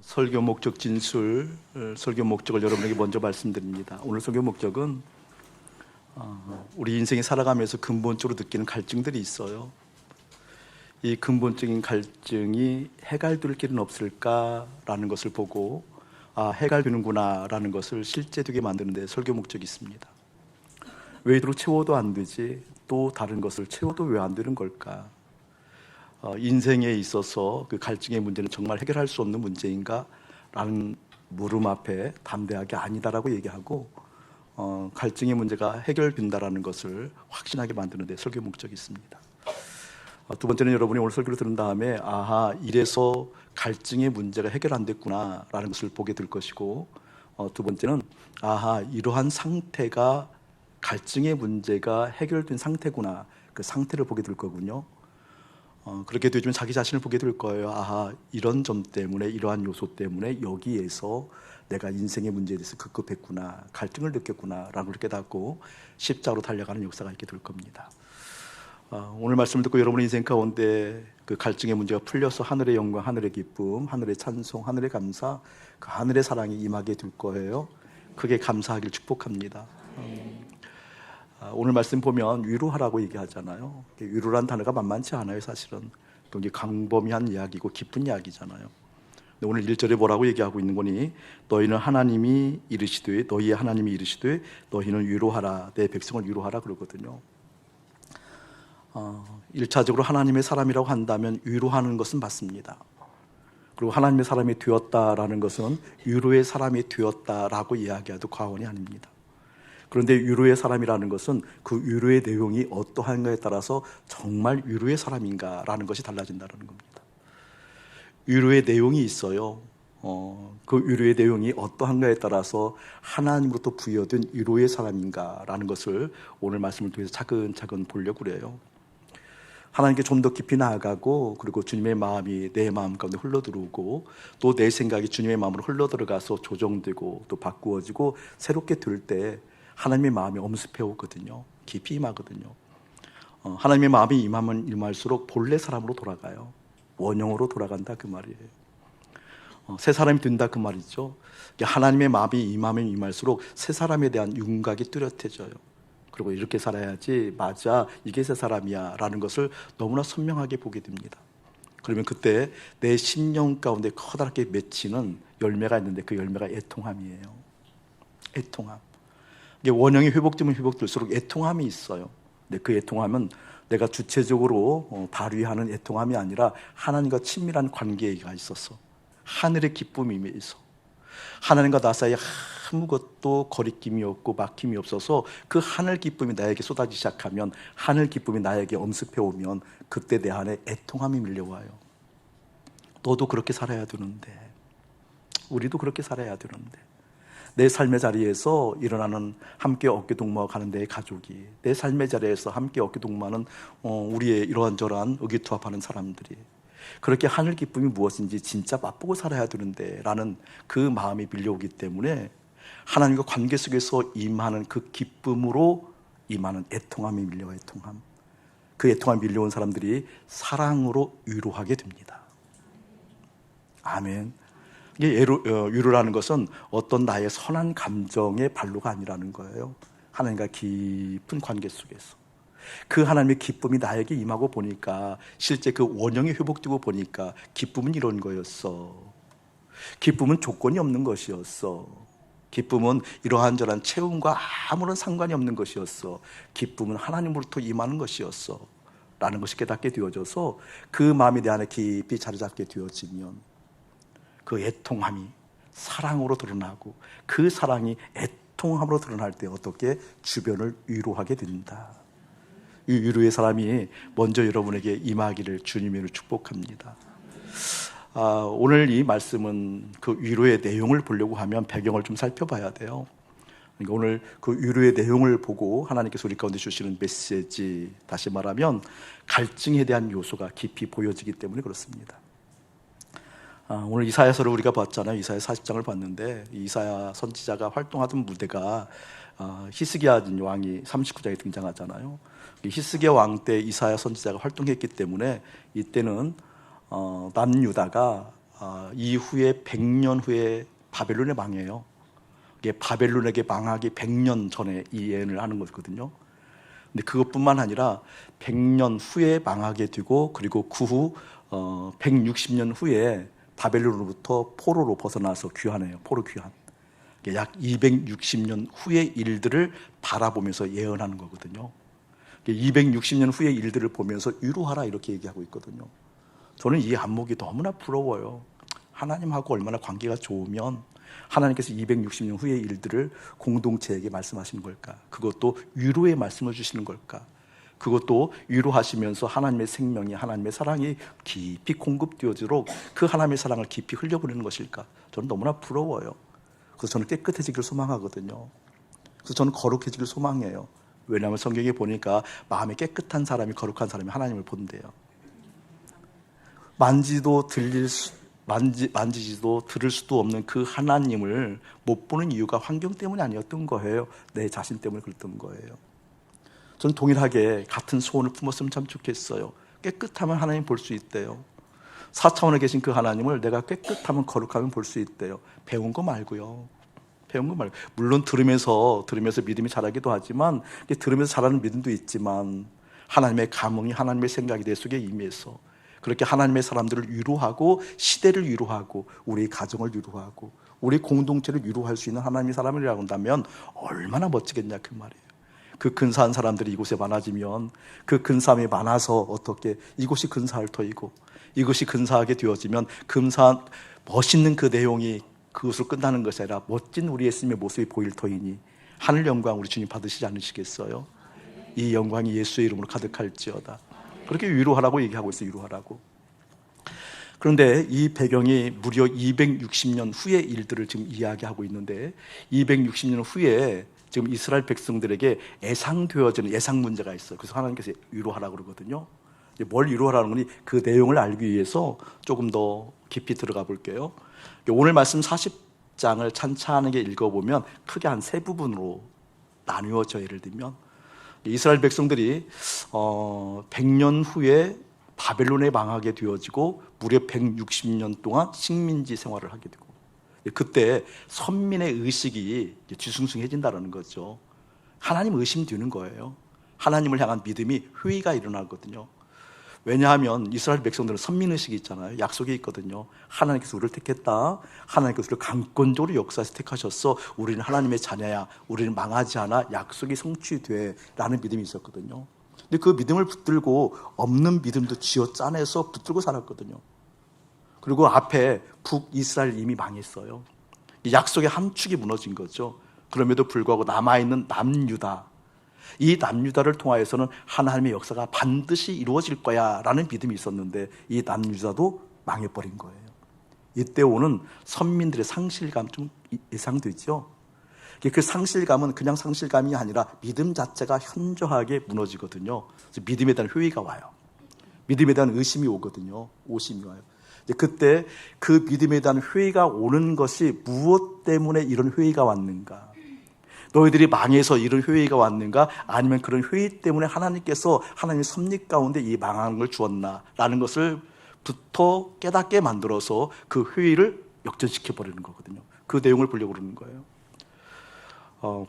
설교 목적 진술, 설교 목적을 여러분에게 먼저 말씀드립니다. 오늘 설교 목적은 우리 인생에 살아가면서 근본적으로 느끼는 갈증들이 있어요. 이 근본적인 갈증이 해결될 길은 없을까라는 것을 보고 해결되는구나 라는 것을 실제되게 만드는 데 설교 목적이 있습니다. 왜 이대로 채워도 안 되지? 또 다른 것을 채워도 왜 안 되는 걸까? 인생에 있어서 그 갈증의 문제는 정말 해결할 수 없는 문제인가? 라는 물음 앞에 담대하게 아니다라고 얘기하고 갈증의 문제가 해결된다라는 것을 확신하게 만드는 데 설교 목적이 있습니다. 두 번째는 여러분이 오늘 설교를 들은 다음에 이래서 갈증의 문제가 해결 안 됐구나 라는 것을 보게 될 것이고, 두 번째는 이러한 상태가 갈증의 문제가 해결된 상태구나, 그 상태를 보게 될 거군요. 그렇게 되면 자기 자신을 보게 될 거예요. 이런 점 때문에, 이러한 요소 때문에 여기에서 내가 인생의 문제에 대해서 급급했구나, 갈증을 느꼈구나 라는 걸 깨닫고 십자가로 달려가는 역사가 있게 될 겁니다. 오늘 말씀을 듣고 여러분의 인생 가운데 그 갈증의 문제가 풀려서 하늘의 영광, 하늘의 기쁨, 하늘의 찬송, 하늘의 감사, 그 하늘의 사랑이 임하게 될 거예요. 크게 감사하길 축복합니다. 오늘 말씀 보면 위로하라고 얘기하잖아요. 위로란 단어가 만만치 않아요. 사실은 굉장히 광범위한 이야기고 깊은 이야기잖아요. 근데 오늘 1절에 뭐라고 얘기하고 있는 거니? 너희는 하나님이 이르시되, 너희의 하나님이 이르시되 너희는 위로하라, 내 백성을 위로하라 그러거든요. 1차적으로 하나님의 사람이라고 한다면 위로하는 것은 맞습니다. 그리고 하나님의 사람이 되었다라는 것은 위로의 사람이 되었다라고 이야기해도 과언이 아닙니다. 그런데 위로의 사람이라는 것은 그 위로의 내용이 어떠한가에 따라서 정말 위로의 사람인가라는 것이 달라진다는 겁니다. 위로의 내용이 있어요. 그 위로의 내용이 어떠한가에 따라서 하나님으로부터 부여된 위로의 사람인가라는 것을 오늘 말씀을 통해서 차근차근 보려고 그래요. 하나님께 좀 더 깊이 나아가고, 그리고 주님의 마음이 내 마음 가운데 흘러들어오고, 또 내 생각이 주님의 마음으로 흘러들어가서 조정되고 또 바꾸어지고 새롭게 될 때 하나님의 마음이 엄습해 오거든요. 깊이 임하거든요. 하나님의 마음이 임하면 임할수록 본래 사람으로 돌아가요. 원형으로 돌아간다 그 말이에요. 새 사람이 된다 그 말이죠. 하나님의 마음이 임하면 임할수록 새 사람에 대한 윤곽이 뚜렷해져요. 그리고 이렇게 살아야지, 맞아, 이게 새 사람이야 라는 것을 너무나 선명하게 보게 됩니다. 그러면 그때 내 심령 가운데 커다랗게 맺히는 열매가 있는데 그 열매가 애통함이에요. 애통함. 이게 원형이 회복되면 회복될수록 애통함이 있어요. 근데 그 애통함은 내가 주체적으로 발휘하는 애통함이 아니라 하나님과 친밀한 관계가 있어서 하늘의 기쁨이 있어. 하나님과 나 사이에 아무것도 거리낌이 없고 막힘이 없어서 그 하늘 기쁨이 나에게 쏟아지기 시작하면, 하늘 기쁨이 나에게 엄습해 오면 그때 내 안에 애통함이 밀려와요. 너도 그렇게 살아야 되는데, 우리도 그렇게 살아야 되는데, 내 삶의 자리에서 일어나는 함께 어깨 동무하는 내 가족이, 내 삶의 자리에서 함께 어깨 동무하는 우리의 이러한저러한 의기투합하는 사람들이 그렇게 하늘 기쁨이 무엇인지 진짜 맛보고 살아야 되는데 라는 그 마음이 밀려오기 때문에 하나님과 관계 속에서 임하는 그 기쁨으로 임하는 애통함이 밀려와. 애통함. 그 애통함이 밀려온 사람들이 사랑으로 위로하게 됩니다. 아멘. 이게 위로라는 것은 어떤 나의 선한 감정의 발로가 아니라는 거예요. 하나님과 깊은 관계 속에서 그 하나님의 기쁨이 나에게 임하고 보니까, 실제 그 원형이 회복되고 보니까 기쁨은 이런 거였어. 기쁨은 조건이 없는 것이었어. 기쁨은 이러한저러한 체험과 아무런 상관이 없는 것이었어. 기쁨은 하나님으로부터 임하는 것이었어 라는 것이 깨닫게 되어져서 그 마음이 내 안에 깊이 자리 잡게 되어지면 그 애통함이 사랑으로 드러나고, 그 사랑이 애통함으로 드러날 때 어떻게 주변을 위로하게 된다. 이 위로의 사람이 먼저 여러분에게 임하기를 주님으로 축복합니다. 오늘 이 말씀은 그 위로의 내용을 보려고 하면 배경을 좀 살펴봐야 돼요. 그러니까 오늘 그 위로의 내용을 보고 하나님께서 우리 가운데 주시는 메시지, 다시 말하면 갈증에 대한 요소가 깊이 보여지기 때문에 그렇습니다. 오늘 이사야서를 우리가 봤잖아요. 이사야 40장을 봤는데, 이사야 선지자가 활동하던 무대가 히스기야 왕이 39장에 등장하잖아요. 히스기야 왕 때 이사야 선지자가 활동했기 때문에 이때는 남유다가 이후에 100년 후에 바벨론에 망해요. 이게 바벨론에게 망하기 100년 전에 이 예언을 하는 거거든요. 근데 그것뿐만 아니라 100년 후에 망하게 되고, 그리고 그 후 160년 후에 바벨론으로부터 포로로 벗어나서 귀환해요. 포로 귀환. 약 260년 후의 일들을 바라보면서 예언하는 거거든요. 260년 후의 일들을 보면서 위로하라 이렇게 얘기하고 있거든요. 저는 이 안목이 너무나 부러워요. 하나님하고 얼마나 관계가 좋으면 하나님께서 260년 후의 일들을 공동체에게 말씀하시는 걸까? 그것도 위로의 말씀을 주시는 걸까? 그것도 위로하시면서 하나님의 생명이, 하나님의 사랑이 깊이 공급되어지도록 그 하나님의 사랑을 깊이 흘려보내는 것일까? 저는 너무나 부러워요. 그래서 저는 깨끗해지기를 소망하거든요. 그래서 저는 거룩해지기를 소망해요. 왜냐하면 성경에 보니까 마음이 깨끗한 사람이, 거룩한 사람이 하나님을 본대요. 만지지도 들을 수도 없는 그 하나님을 못 보는 이유가 환경 때문이 아니었던 거예요. 내 자신 때문에 그랬던 거예요. 저는 동일하게 같은 소원을 품었으면 참 좋겠어요. 깨끗하면 하나님 볼 수 있대요. 4차원에 계신 그 하나님을 내가 깨끗하면, 거룩하면 볼 수 있대요. 배운 거 말고요. 배운 거 말고. 물론 들으면서 믿음이 자라기도 하지만, 들으면서 자라는 믿음도 있지만, 하나님의 감흥이, 하나님의 생각이 내 속에 임해서 그렇게 하나님의 사람들을 위로하고, 시대를 위로하고, 우리 가정을 위로하고, 우리 공동체를 위로할 수 있는 하나님의 사람이라고 한다면 얼마나 멋지겠냐 그 말이에요. 그 근사한 사람들이 이곳에 많아지면, 그 근사함이 많아서 어떻게 이곳이 근사할 터이고, 이것이 근사하게 되어지면 근사한 멋있는 그 내용이 그것으로 끝나는 것이 아니라 멋진 우리 예수님의 모습이 보일 터이니 하늘 영광 우리 주님 받으시지 않으시겠어요? 이 영광이 예수의 이름으로 가득할지어다. 그렇게 위로하라고 얘기하고 있어요. 위로하라고. 그런데 이 배경이 무려 260년 후의 일들을 지금 이야기하고 있는데, 260년 후에 지금 이스라엘 백성들에게 예상되어지는 예상 문제가 있어요. 그래서 하나님께서 위로하라고 그러거든요. 뭘 위로하라는 거니 그 내용을 알기 위해서 조금 더 깊이 들어가 볼게요. 오늘 말씀 40장을 찬찬하게 읽어보면 크게 한 세 부분으로 나누어져. 예를 들면 이스라엘 백성들이 100년 후에 바벨론에 망하게 되어지고 무려 160년 동안 식민지 생활을 하게 되고, 그때 선민의 의식이 뒤숭숭해진다는 거죠. 하나님 의심되는 거예요. 하나님을 향한 믿음이 회의가 일어나거든요. 왜냐하면 이스라엘 백성들은 선민의식이 있잖아요. 약속이 있거든요. 하나님께서 우리를 택했다. 하나님께서 우리를 강권적으로 역사에서 택하셨어. 우리는 하나님의 자녀야. 우리는 망하지 않아. 약속이 성취돼. 라는 믿음이 있었거든요. 근데 그 믿음을 붙들고 없는 믿음도 쥐어 짜내서 붙들고 살았거든요. 그리고 앞에 북이스라엘 이미 망했어요. 약속의 한 축이 무너진 거죠. 그럼에도 불구하고 남아있는 남유다, 이 남유다를 통하여서는 하나님의 역사가 반드시 이루어질 거야 라는 믿음이 있었는데, 이 남유다도 망해버린 거예요. 이때 오는 선민들의 상실감 좀 예상되죠. 그 상실감은 그냥 상실감이 아니라 믿음 자체가 현저하게 무너지거든요. 그래서 믿음에 대한 회의가 와요. 믿음에 대한 의심이 오거든요. 오심이 와요. 그때 그 믿음에 대한 회의가 오는 것이 무엇 때문에 이런 회의가 왔는가? 너희들이 망해서 이런 회의가 왔는가? 아니면 그런 회의 때문에 하나님께서 하나님의 섭리 가운데 이 망하는 걸 주었나? 라는 것을 부터 깨닫게 만들어서 그 회의를 역전시켜버리는 거거든요. 그 내용을 보려고 그러는 거예요.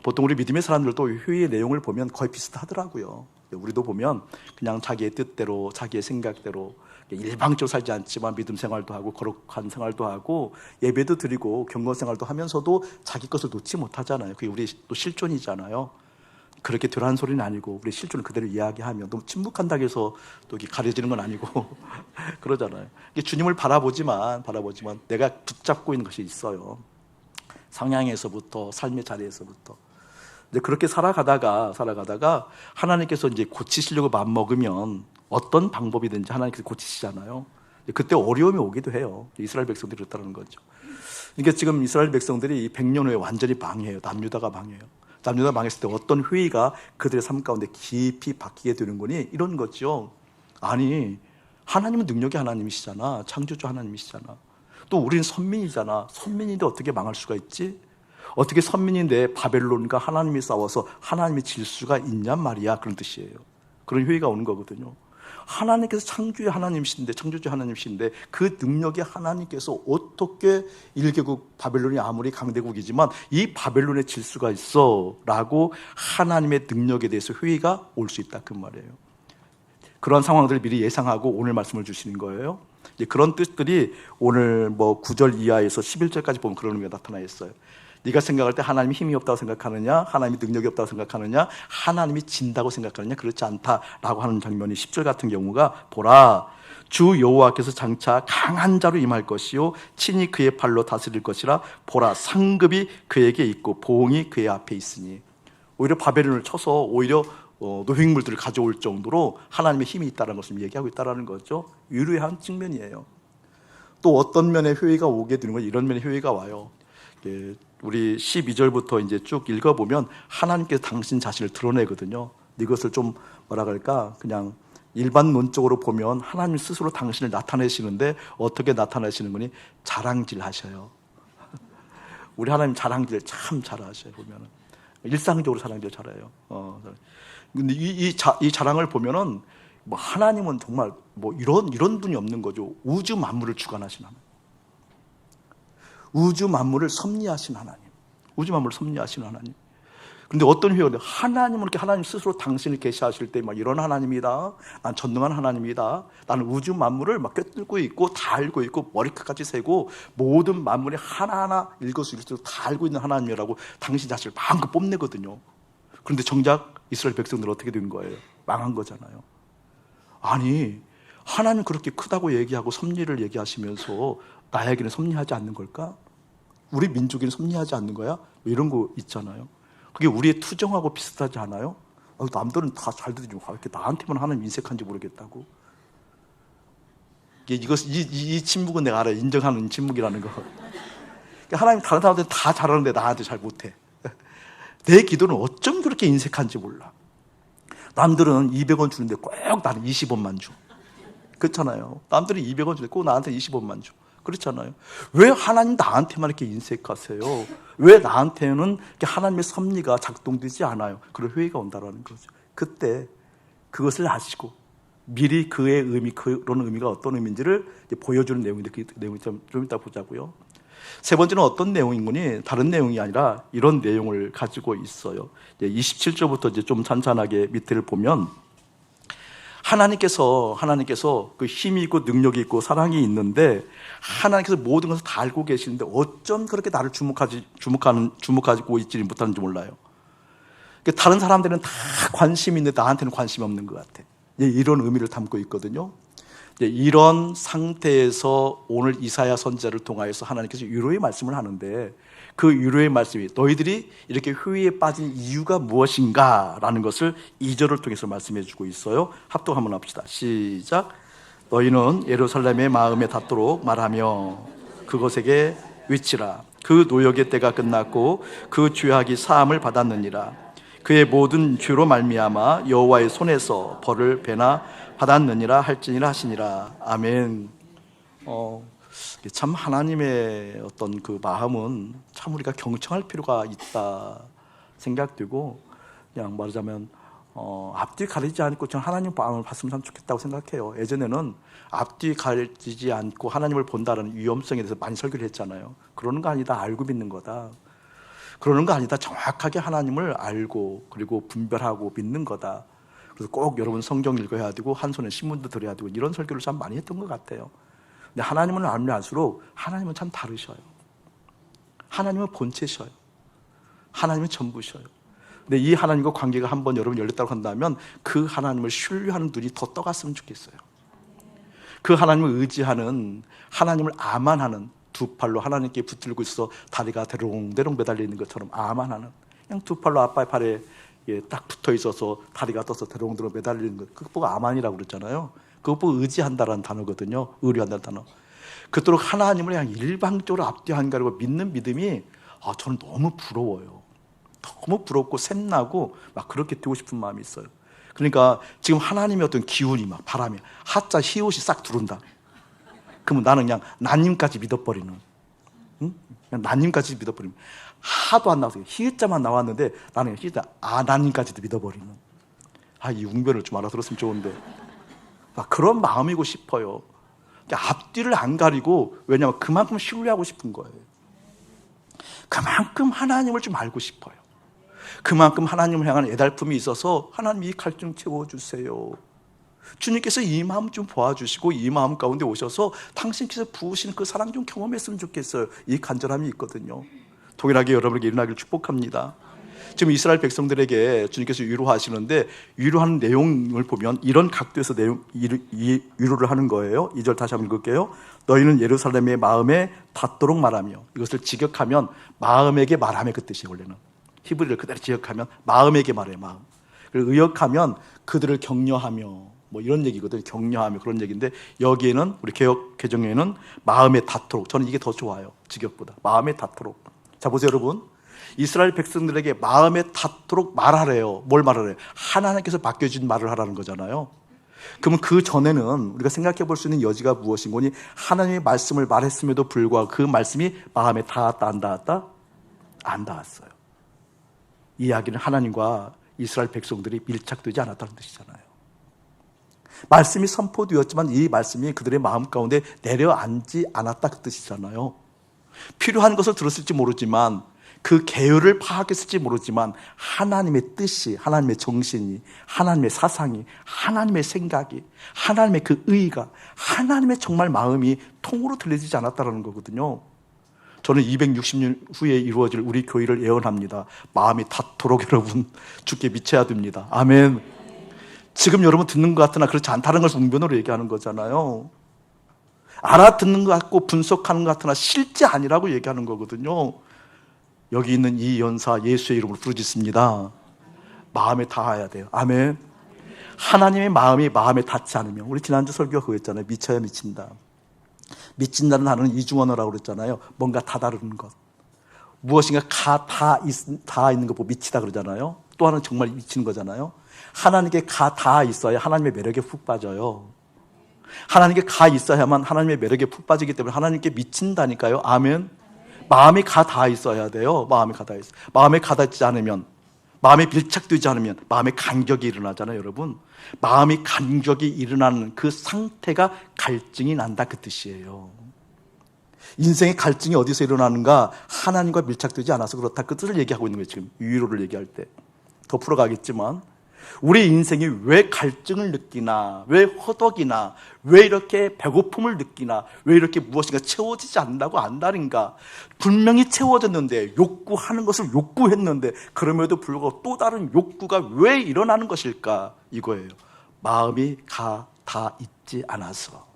보통 우리 믿음의 사람들도 회의의 내용을 보면 거의 비슷하더라고요. 우리도 보면 그냥 자기의 뜻대로, 자기의 생각대로 일방적으로 살지 않지만 믿음 생활도 하고 거룩한 생활도 하고 예배도 드리고 경건 생활도 하면서도 자기 것을 놓지 못하잖아요. 그게 우리 또 실존이잖아요. 그렇게 덜한 소리는 아니고 우리 실존을 그대로 이야기하면, 너무 침묵한다고 해서 또 이게 가려지는 건 아니고 그러잖아요. 주님을 바라보지만 내가 붙잡고 있는 것이 있어요. 성향에서부터, 삶의 자리에서부터. 근데 그렇게 살아가다가 하나님께서 이제 고치시려고 마음먹으면 어떤 방법이든지 하나님께서 고치시잖아요. 그때 어려움이 오기도 해요. 이스라엘 백성들이 그렇다는 거죠. 그러니까 지금 이스라엘 백성들이 100년 후에 완전히 망해요. 남유다가 망해요. 남유다가 망했을 때 어떤 회의가 그들의 삶 가운데 깊이 바뀌게 되는 거니? 이런 거죠. 아니, 하나님은 능력의 하나님이시잖아. 창조주 하나님이시잖아. 또 우리는 선민이잖아. 선민인데 어떻게 망할 수가 있지? 어떻게 선민인데 바벨론과 하나님이 싸워서 하나님이 질 수가 있냔 말이야. 그런 뜻이에요. 그런 회의가 오는 거거든요. 하나님께서 창조의 하나님이신데 그 능력의 하나님께서 어떻게 1개국 바벨론이 아무리 강대국이지만 이 바벨론에 질 수가 있어 라고 하나님의 능력에 대해서 회의가 올 수 있다 그 말이에요. 그런 상황들을 미리 예상하고 오늘 말씀을 주시는 거예요. 이제 그런 뜻들이 오늘 9절 이하에서 11절까지 보면 그런 의미가 나타나 있어요. 네가 생각할 때 하나님이 힘이 없다고 생각하느냐, 하나님이 능력이 없다고 생각하느냐, 하나님이 진다고 생각하느냐, 그렇지 않다라고 하는 장면이 10절 같은 경우가, 보라, 주 여호와께서 장차 강한 자로 임할 것이요 친히 그의 팔로 다스릴 것이라. 보라, 상급이 그에게 있고 보응이 그의 앞에 있으니. 오히려 바벨론을 쳐서 오히려 노획물들을 가져올 정도로 하나님의 힘이 있다는 것을 얘기하고 있다는 거죠. 유리한 측면이에요. 또 어떤 면에 효의가 오게 되는 건 이런 면에 효의가 와요. 우리 12절부터 이제 쭉 읽어보면 하나님께서 당신 자신을 드러내거든요. 이것을 좀 뭐라 그럴까, 그냥 일반론적으로 보면 하나님 스스로 당신을 나타내시는데 어떻게 나타내시는 거니? 자랑질 하셔요. 우리 하나님 자랑질 참 잘하셔요. 보면은 일상적으로 자랑질 잘해요. 근데 이 자랑을 보면은 하나님은 정말 이런 분이 없는 거죠. 우주 만물을 주관하신 하나님, 우주 만물을 섭리하신 하나님, 우주 만물을 섭리하신 하나님. 그런데 어떤 회의가 하나님은 이렇게 하나님 스스로 당신을 계시하실 때 이런 하나님이다, 난 전능한 하나님이다, 나는 우주 만물을 꿰뚫고 있고 다 알고 있고 머리끝까지 세고 모든 만물이 하나하나 일거수일투족 다 알고 있는 하나님이라고 당신 자신을 마음껏 뽐내거든요. 그런데 정작 이스라엘 백성들은 어떻게 된 거예요? 망한 거잖아요. 아니, 하나님 그렇게 크다고 얘기하고 섭리를 얘기하시면서 나에게는 섭리하지 않는 걸까? 우리 민족에는 섭리하지 않는 거야? 이런 거 있잖아요. 그게 우리의 투정하고 비슷하지 않아요? 남들은 다 잘 되지, 왜 이렇게 나한테만 하나님 인색한지 모르겠다고. 이 침묵은 내가 알아요. 인정하는 침묵이라는 거. 하나님 다른 사람들은 다 잘하는데 나한테 잘 못해. 내 기도는 어쩜 그렇게 인색한지 몰라. 남들은 200원 주는데 꼭 나는 20원만 줘. 그렇잖아요. 남들은 200원 주는데 꼭 나한테 20원만 줘. 그렇잖아요. 왜 하나님 나한테만 이렇게 인색하세요? 왜 나한테는 이렇게 하나님의 섭리가 작동되지 않아요? 그런 회의가 온다라는 거죠. 그때 그것을 아시고 미리 그의 의미, 그런 의미가 어떤 의미인지를 보여주는 내용인데 그 내용을 좀 이따 보자고요. 세 번째는 어떤 내용인 거니? 다른 내용이 아니라 이런 내용을 가지고 있어요. 27절부터 이제 좀 찬찬하게 밑을 보면 하나님께서 그 힘이 있고 능력이 있고 사랑이 있는데 하나님께서 모든 것을 다 알고 계시는데 어쩜 그렇게 나를 주목하고 있지 못하는지 몰라요. 다른 사람들은 다 관심이 있는데 나한테는 관심이 없는 것 같아. 이런 의미를 담고 있거든요. 이런 상태에서 오늘 이사야 선지자를 통하여서 하나님께서 위로의 말씀을 하는데 그 위로의 말씀이 너희들이 이렇게 회의에 빠진 이유가 무엇인가 라는 것을 2절을 통해서 말씀해 주고 있어요. 합독 한번 합시다. 시작. 너희는 예루살렘의 마음에 닿도록 말하며 그것에게 외치라. 그 노역의 때가 끝났고 그 죄악이 사함을 받았느니라. 그의 모든 죄로 말미암아 여호와의 손에서 벌을 배나 받았느니라 할지니라 하시니라. 아멘. 참 하나님의 어떤 그 마음은 참 우리가 경청할 필요가 있다 생각되고, 그냥 말하자면 앞뒤 가리지 않고 저는 하나님 마음을 봤으면 참 좋겠다고 생각해요. 예전에는 앞뒤 가리지 않고 하나님을 본다는 위험성에 대해서 많이 설교를 했잖아요. 그러는 거 아니다, 알고 믿는 거다. 그러는 거 아니다, 정확하게 하나님을 알고 그리고 분별하고 믿는 거다. 그래서 꼭 여러분 성경 읽어야 되고 한 손에 신문도 들어야 되고 이런 설교를 참 많이 했던 것 같아요. 근데 하나님은 알면 알수록 하나님은 참 다르셔요. 하나님은 본체셔요. 하나님은 전부셔요. 근데 이 하나님과 관계가 한번 여러분 열렸다고 한다면 그 하나님을 신뢰하는 눈이 더 떠갔으면 좋겠어요. 그 하나님을 의지하는, 하나님을 아만하는, 두 팔로 하나님께 붙들고 있어 다리가 대롱대롱 매달려 있는 것처럼 아만하는, 그냥 두 팔로 아빠의 팔에 딱 붙어 있어서 다리가 떠서 대롱대롱 매달리는 것, 그것 보고 아만이라고 그랬잖아요. 그것 보고 의지한다라는 단어거든요. 의뢰한다는 단어. 그토록 하나님을 그냥 일방적으로 앞뒤 안 가리고 믿는 믿음이 저는 너무 부러워요. 너무 부럽고 샘나고 막 그렇게 되고 싶은 마음이 있어요. 그러니까 지금 하나님의 어떤 기운이 막 바람이 하자 히옷이 싹 들어온다. 그러면 나는 그냥 나님까지 믿어버리는, 응? 그냥 나님까지 믿어버리는. 하도 안 나와서 히읗자만 나왔는데 나는 히읗자 나님까지도 믿어버리는. 이 웅변을 좀 알아들었으면 좋은데. 그런 마음이고 싶어요. 앞뒤를 안 가리고, 왜냐하면 그만큼 신뢰하고 싶은 거예요. 그만큼 하나님을 좀 알고 싶어요. 그만큼 하나님을 향한 애달픔이 있어서 하나님 이 갈증 채워주세요. 주님께서 이 마음 좀 보아주시고 이 마음 가운데 오셔서 당신께서 부으시는 그 사랑 좀 경험했으면 좋겠어요. 이 간절함이 있거든요. 동일하게 여러분에게 일어나기를 축복합니다. 지금 이스라엘 백성들에게 주님께서 위로하시는데, 위로하는 내용을 보면 이런 각도에서 위로를 하는 거예요. 2절 다시 한번 읽을게요. 너희는 예루살렘의 마음에 닿도록 말하며, 이것을 직역하면 마음에게 말하며, 그 뜻이에요. 원래는 히브리를 그대로 직역하면 마음에게 말해, 마음. 그리고 의역하면 그들을 격려하며, 뭐 이런 얘기거든요. 격려하며, 그런 얘기인데, 여기에는 우리 개역 개정에는 마음에 닿도록, 저는 이게 더 좋아요. 직역보다 마음에 닿도록. 자, 보세요 여러분, 이스라엘 백성들에게 마음에 닿도록 말하래요. 뭘 말하래요? 하나님께서 맡겨준 말을 하라는 거잖아요. 그러면 그 전에는 우리가 생각해 볼 수 있는 여지가 무엇인 거니? 하나님의 말씀을 말했음에도 불구하고 그 말씀이 마음에 닿았다 안 닿았다? 안 닿았어요. 이 이야기는 하나님과 이스라엘 백성들이 밀착되지 않았다는 뜻이잖아요. 말씀이 선포되었지만 이 말씀이 그들의 마음 가운데 내려앉지 않았다, 그 뜻이잖아요. 필요한 것을 들었을지 모르지만, 그 계율을 파악했을지 모르지만, 하나님의 뜻이, 하나님의 정신이, 하나님의 사상이, 하나님의 생각이, 하나님의 그 의가, 하나님의 정말 마음이 통으로 들려지지 않았다는 거거든요. 저는 260년 후에 이루어질 우리 교회를 예언합니다. 마음이 닿도록 여러분 주께 미쳐야 됩니다. 아멘. 지금 여러분 듣는 것 같으나 그렇지 않다는 것을 웅변으로 얘기하는 거잖아요. 알아듣는 것 같고 분석하는 것 같으나 실제 아니라고 얘기하는 거거든요. 여기 있는 이 연사 예수의 이름으로 부르짖습니다. 마음에 닿아야 돼요. 아멘. 하나님의 마음이 마음에 닿지 않으면, 우리 지난주 설교가 그거였잖아요. 미쳐야 미친다. 미친다는 단어는 이중언어라고 그랬잖아요. 뭔가 다다르는 것, 무엇인가 다 있는 거 보고 미치다 그러잖아요. 또 하나는 정말 미치는 거잖아요. 하나님께 다 있어야 하나님의 매력에 푹 빠져요. 하나님께 가 있어야만 하나님의 매력에 푹 빠지기 때문에 하나님께 미친다니까요. 아멘. 마음이 다 있어야 돼요. 마음이 다 있어. 마음에 닿지 않으면, 마음에 밀착되지 않으면 마음에 간격이 일어나잖아요, 여러분. 마음이 간격이 일어나는 그 상태가 갈증이 난다, 그 뜻이에요. 인생의 갈증이 어디서 일어나는가? 하나님과 밀착되지 않아서 그렇다, 그 뜻을 얘기하고 있는 거예요. 지금 위로를 얘기할 때 더 풀어가겠지만, 우리 인생이 왜 갈증을 느끼나, 왜 허덕이나, 왜 이렇게 배고픔을 느끼나, 왜 이렇게 무엇인가 채워지지 않는다고 안다는가? 분명히 채워졌는데, 욕구하는 것을 욕구했는데, 그럼에도 불구하고 또 다른 욕구가 왜 일어나는 것일까? 이거예요. 마음이 다 있지 않아서.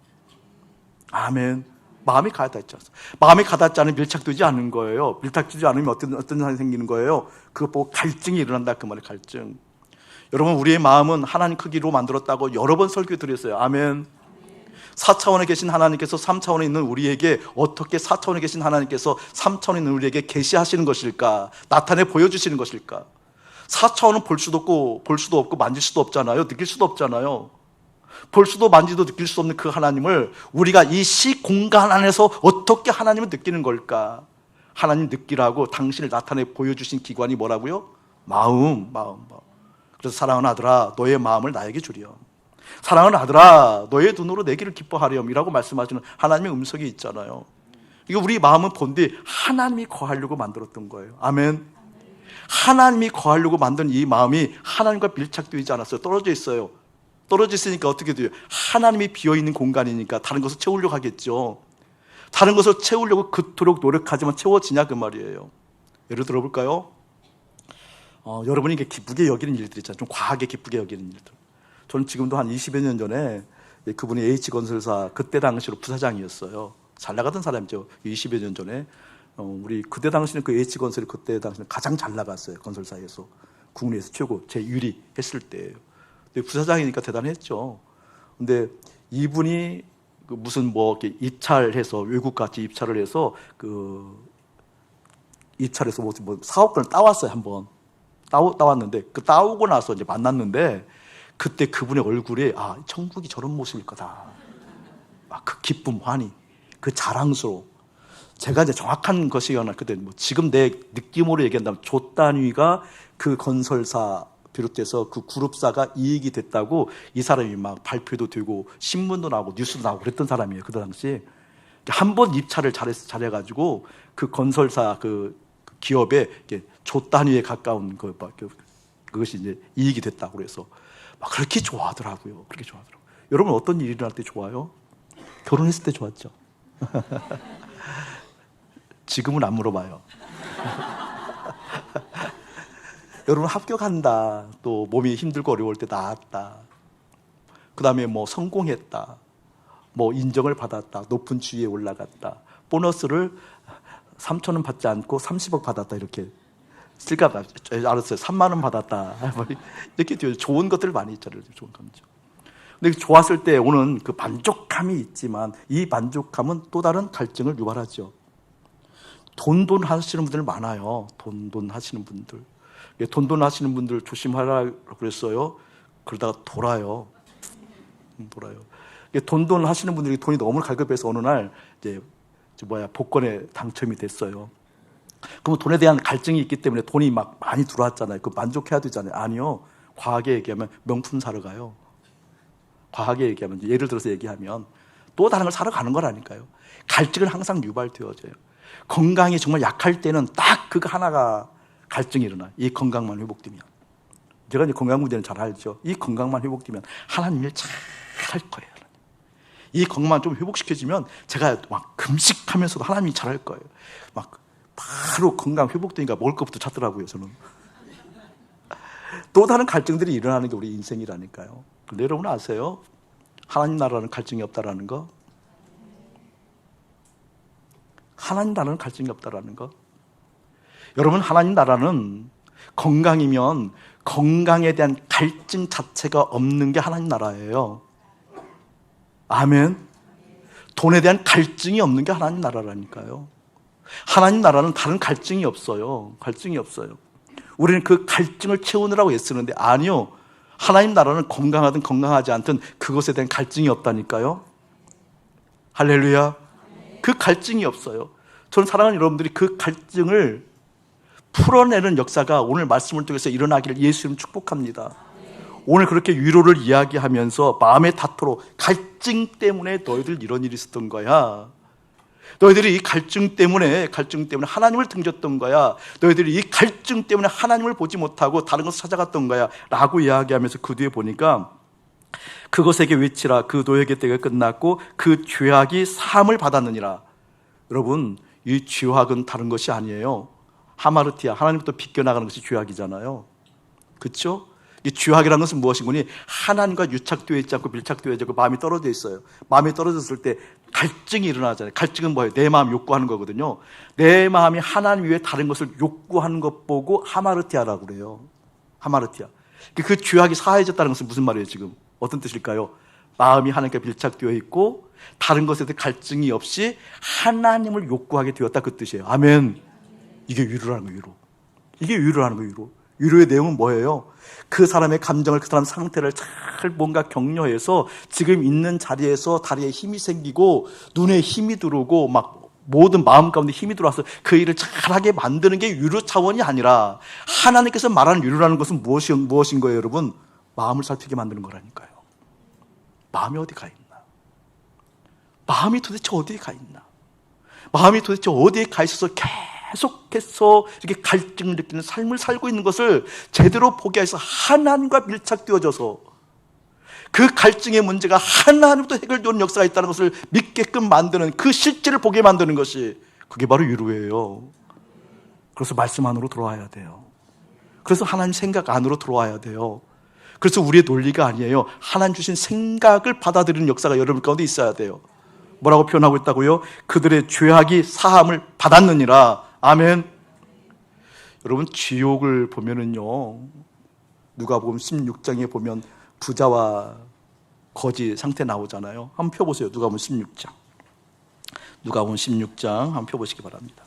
아멘. 마음이 가닿지 않아서. 마음이 가닿지 않으면 밀착되지 않는 거예요. 밀착되지 않으면 어떤 상황이 생기는 거예요? 그것 보고 갈증이 일어난다, 그 말이에요. 갈증. 여러분, 우리의 마음은 하나님 크기로 만들었다고 여러 번 설교 드렸어요. 아멘. 4차원에 계신 하나님께서 3차원에 있는 우리에게 어떻게 4차원에 계신 하나님께서 3차원에 있는 우리에게 계시하시는 것일까? 나타내 보여주시는 것일까? 4차원은 볼 수도 없고 만질 수도 없잖아요. 느낄 수도 없잖아요. 볼 수도 만지도 느낄 수 없는 그 하나님을 우리가 이 시 공간 안에서 어떻게 하나님을 느끼는 걸까? 하나님 느끼라고 당신을 나타내 보여주신 기관이 뭐라고요? 마음. 그래서 사랑하는 아들아, 너의 마음을 나에게 주렴. 사랑하는 아들아, 너의 눈으로 내 길을 기뻐하렴 이라고 말씀하시는 하나님의 음성이 있잖아요. 이거 우리 마음은 본디 하나님이 거하려고 만들었던 거예요. 아멘. 하나님이 거하려고 만든 이 마음이 하나님과 밀착되지 않았어요. 떨어져 있어요. 떨어져 있으니까 어떻게 돼요? 하나님이 비어있는 공간이니까 다른 것을 채우려고 하겠죠. 다른 것을 채우려고 그토록 노력하지만 채워지냐, 그 말이에요. 예를 들어볼까요? 여러분이 기쁘게 여기는 일들 있잖아요. 좀 과하게 기쁘게 여기는 일들. 저는 지금도 한 20여 년 전에 그분이 H건설사 그때 당시로 부사장이었어요. 잘 나가던 사람이죠. 20여 년 전에. 우리 그때 당시는 그 H건설이 그때 당시는 가장 잘 나갔어요. 건설사에서. 국내에서 최고, 제1위 했을 때예요. 근데 부사장이니까 대단했죠. 근데 이분이 무슨 이렇게 입찰해서, 외국 같이 입찰을 해서 입찰해서 뭐 사업권을 따왔어요, 한번. 따왔는데, 따오고 나서 이제 만났는데, 그때 그분의 얼굴에, 천국이 저런 모습일 거다. 그 기쁨, 환희, 그 자랑스러움. 제가 이제 정확한 것이 그때 지금 내 느낌으로 얘기한다면 조 단위가 그 건설사 비롯해서 그 그룹사가 이익이 됐다고 이 사람이 막 발표도 되고 신문도 나오고 뉴스도 나오고 그랬던 사람이에요. 그 당시 한 번 입찰을 잘해가지고 그 건설사 그 기업에 조 단위에 가까운 그것이 이제 이익이 됐다고 그래서 막 그렇게 좋아하더라고요. 그렇게 좋아하더라고요. 여러분 어떤 일이 일어날 때 좋아요? 결혼했을 때 좋았죠. 지금은 안 물어봐요. 여러분 합격한다, 또 몸이 힘들고 어려울 때 나았다, 그 다음에 뭐 성공했다, 뭐 인정을 받았다, 높은 지위에 올라갔다, 보너스를 3,000원 받지 않고 30억 받았다, 이렇게 쓸까 봐 알았어요. 3만 원 받았다, 이렇게 좋은 것들 많이 있잖아요. 좋은 감정. 근데 좋았을 때 오는 그 만족감이 있지만 이 만족감은 또 다른 갈증을 유발하죠. 돈 하시는 분들 많아요. 돈 하시는 분들. 돈 하시는 분들 조심하라고 그랬어요. 그러다가 돌아요. 돈 하시는 분들이 돈이 너무 갈급해서 어느 날 복권에 당첨이 됐어요. 그럼 돈에 대한 갈증이 있기 때문에 돈이 막 많이 들어왔잖아요. 그 만족해야 되잖아요. 아니요. 과하게 얘기하면 명품 사러 가요. 과하게 얘기하면, 예를 들어서 얘기하면 또 다른 걸 사러 가는 거라니까요. 갈증은 항상 유발되어져요. 건강이 정말 약할 때는 딱 그거 하나가 갈증이 일어나요. 이 건강만 회복되면. 제가 이제 건강 문제는 잘 알죠. 이 건강만 회복되면 하나님 일 잘 할 거예요. 이 건강만 좀 회복시켜지면 제가 막 금식하면서도 하나님이 잘 할 거예요. 막 바로 건강 회복되니까 먹을 것부터 찾더라고요, 저는. 또 다른 갈증들이 일어나는 게 우리 인생이라니까요. 근데 여러분 아세요? 하나님 나라는 갈증이 없다라는 거? 하나님 나라는 갈증이 없다라는 거? 여러분, 하나님 나라는 건강이면 건강에 대한 갈증 자체가 없는 게 하나님 나라예요. 아멘. 돈에 대한 갈증이 없는 게 하나님 나라라니까요. 하나님 나라는 다른 갈증이 없어요. 갈증이 없어요. 우리는 그 갈증을 채우느라고 애쓰는데, 아니요. 하나님 나라는 건강하든 건강하지 않든 그것에 대한 갈증이 없다니까요. 할렐루야. 그 갈증이 없어요. 저는 사랑하는 여러분들이 그 갈증을 풀어내는 역사가 오늘 말씀을 통해서 일어나기를 예수 이름 축복합니다. 오늘 그렇게 위로를 이야기하면서 마음의 다투로 갈증 때문에 너희들 이런 일이 있었던 거야. 너희들이 이 갈증 때문에 하나님을 등졌던 거야. 너희들이 이 갈증 때문에 하나님을 보지 못하고 다른 것을 찾아갔던 거야 라고 이야기하면서 그 뒤에 보니까 그것에게 외치라. 그 노예의 때가 끝났고 그 죄악이 사함을 받았느니라. 여러분, 이 죄악은 다른 것이 아니에요. 하마르티아, 하나님부터 비껴나가는 것이 죄악이잖아요. 그렇죠? 이 죄악이라는 것은 무엇인 거니? 하나님과 유착되어 있지 않고 밀착되어 있지 않고 마음이 떨어져 있어요. 마음이 떨어졌을 때 갈증이 일어나잖아요. 갈증은 뭐예요? 내 마음 욕구하는 거거든요. 내 마음이 하나님 외에 다른 것을 욕구하는 것 보고 하마르티아라고 그래요. 하마르티아. 그 죄악이 사해졌다는 것은 무슨 말이에요 지금? 어떤 뜻일까요? 마음이 하나님과 밀착되어 있고 다른 것에 대해 갈증이 없이 하나님을 욕구하게 되었다, 그 뜻이에요. 아멘. 이게 위로라는 거예요. 위로. 이게 위로라는 거예요. 위로. 위로의 내용은 뭐예요? 그 사람의 감정을, 그 사람 상태를 잘 뭔가 격려해서 지금 있는 자리에서 다리에 힘이 생기고 눈에 힘이 들어오고 막 모든 마음 가운데 힘이 들어와서 그 일을 잘하게 만드는 게 위로 차원이 아니라, 하나님께서 말하는 위로라는 것은 무엇인 거예요, 여러분? 마음을 살피게 만드는 거라니까요. 마음이 어디 가 있나? 마음이 도대체 어디에 가 있나? 마음이 도대체 어디에 가 있어서 계속해서 이렇게 갈증을 느끼는 삶을 살고 있는 것을 제대로 보게 해서 하나님과 밀착되어져서 그 갈증의 문제가 하나님부터 해결되는 역사가 있다는 것을 믿게끔 만드는, 그 실제를 보게 만드는 것이, 그게 바로 위로예요. 그래서 말씀 안으로 들어와야 돼요. 그래서 하나님 생각 안으로 들어와야 돼요. 그래서 우리의 논리가 아니에요. 하나님 주신 생각을 받아들이는 역사가 여러분 가운데 있어야 돼요. 뭐라고 표현하고 있다고요? 그들의 죄악이 사함을 받았느니라. 아멘. 여러분, 지옥을 보면은요, 누가복음 16장에 보면 부자와 거지 상태 나오잖아요. 한번 펴보세요. 누가복음 16장. 누가복음 16장 한번 펴보시기 바랍니다.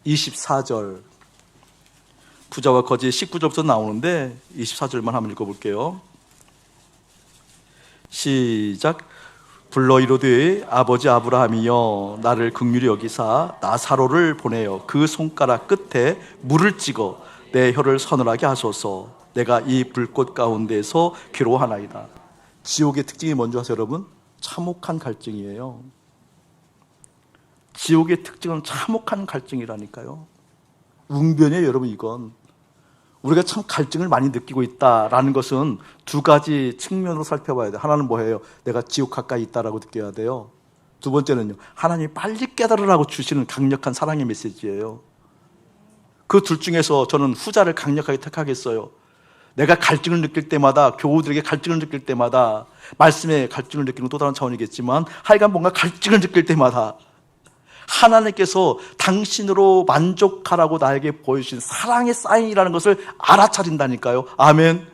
24절. 부자와 거지의 19절부터 나오는데 24절만 한번 읽어볼게요. 시작. 불러 이르되 아버지 아브라함이여, 나를 긍휼히 여기사 나사로를 보내어 그 손가락 끝에 물을 찍어 내 혀를 서늘하게 하소서. 내가 이 불꽃 가운데서 괴로워하나이다. 지옥의 특징이 뭔지 아세요, 여러분? 참혹한 갈증이에요. 지옥의 특징은 참혹한 갈증이라니까요. 웅변이에요, 여러분. 이건 우리가 참 갈증을 많이 느끼고 있다라는 것은 두 가지 측면으로 살펴봐야 돼요. 하나는 뭐예요? 내가 지옥 가까이 있다라고 느껴야 돼요. 두 번째는요, 하나님이 빨리 깨달으라고 주시는 강력한 사랑의 메시지예요. 그 둘 중에서 저는 후자를 강력하게 택하겠어요. 내가 갈증을 느낄 때마다, 교우들에게 갈증을 느낄 때마다, 말씀에 갈증을 느끼는 또 다른 차원이겠지만 하여간 뭔가 갈증을 느낄 때마다 하나님께서 당신으로 만족하라고 나에게 보여주신 사랑의 사인이라는 것을 알아차린다니까요. 아멘.